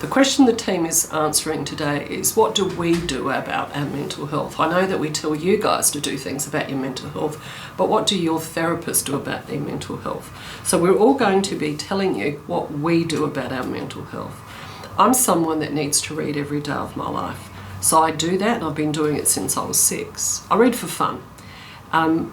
The question the team is answering today is, what do we do about our mental health? I know that we tell you guys to do things about your mental health, but what do your therapists do about their mental health? So we're all going to be telling you what we do about our mental health. I'm someone that needs to read every day of my life. So I do that, and I've been doing it since I was 6. I read for fun.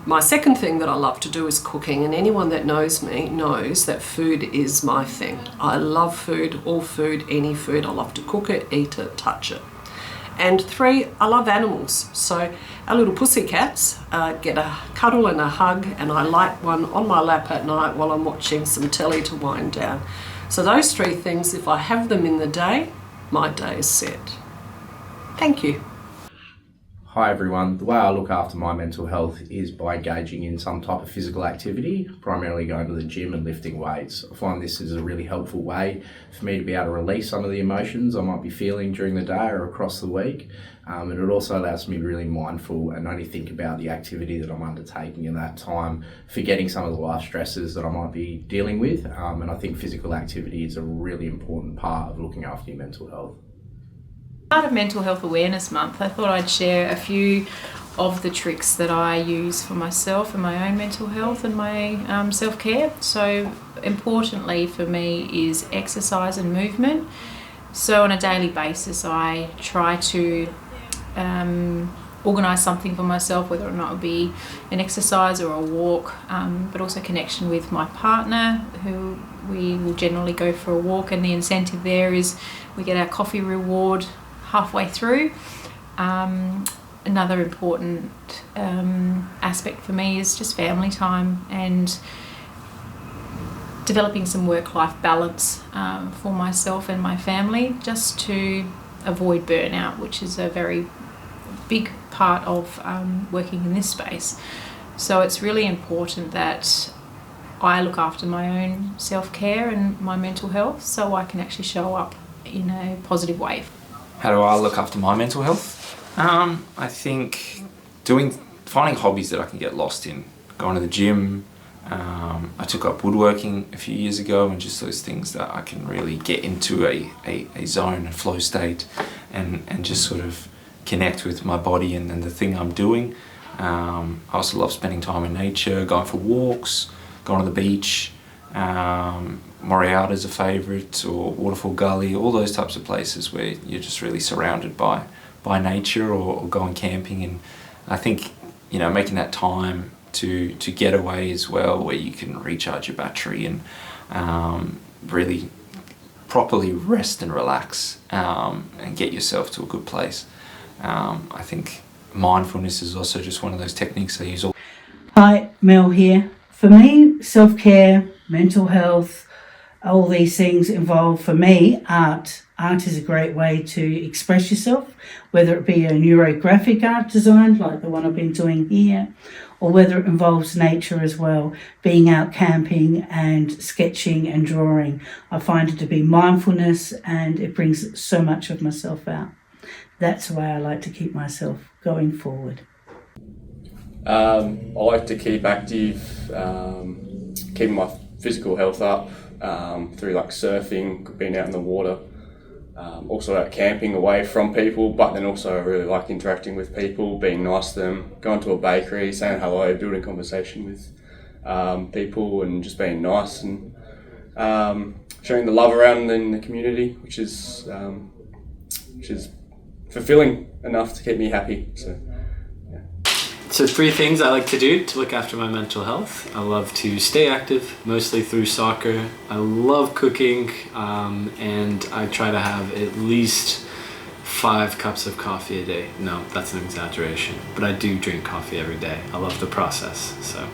My second thing that I love to do is cooking, and anyone that knows me knows that food is my thing. I love food, all food, any food. I love to cook it, eat it, touch it. And 3, I love animals. So our little pussycats get a cuddle and a hug, and I like one on my lap at night while I'm watching some telly to wind down. So those 3 things, if I have them in the day, my day is set. Thank you. Hi everyone, the way I look after my mental health is by engaging in some type of physical activity, primarily going to the gym and lifting weights. I find this is a really helpful way for me to be able to release some of the emotions I might be feeling during the day or across the week. And it also allows me to be really mindful and only think about the activity that I'm undertaking in that time, forgetting some of the life stresses that I might be dealing with. And I think physical activity is a really important part of looking after your mental health. Part of Mental Health Awareness Month, I thought I'd share a few of the tricks that I use for myself and my own mental health and my self-care. So importantly for me is exercise and movement. So on a daily basis I try to organise something for myself, whether or not it be an exercise or a walk, but also connection with my partner, who we will generally go for a walk, and the incentive there is we get our coffee reward halfway through. Another important aspect for me is just family time and developing some work-life balance for myself and my family, just to avoid burnout, which is a very big part of working in this space. So it's really important that I look after my own self-care and my mental health so I can actually show up in a positive way. How do I look after my mental health? I think finding hobbies that I can get lost in. Going to the gym. I took up woodworking a few years ago, and just those things that I can really get into a zone, a flow state, and just sort of connect with my body and the thing I'm doing. I also love spending time in nature, going for walks, going to the beach. Moriata's a favourite, or Waterfall Gully, all those types of places where you're just really surrounded by nature, or going camping. And I think, making that time to get away as well, where you can recharge your battery and really properly rest and relax and get yourself to a good place. I think mindfulness is also just one of those techniques I use. Hi, Mel here. For me, self-care, mental health, all these things involve, for me, art. Art is a great way to express yourself, whether it be a neurographic art design like the one I've been doing here, or whether it involves nature as well, being out camping and sketching and drawing. I find it to be mindfulness, and it brings so much of myself out. That's the way I like to keep myself going forward. I like to keep active, keeping my physical health up through like surfing, being out in the water, also out camping away from people, but then also I really like interacting with people, being nice to them, going to a bakery, saying hello, building conversation with people, and just being nice and showing the love around in the community, which is fulfilling enough to keep me happy. So 3 things I like to do to look after my mental health. I love to stay active, mostly through soccer. I love cooking, and I try to have at least 5 cups of coffee a day. No, that's an exaggeration, but I do drink coffee every day. I love the process, so.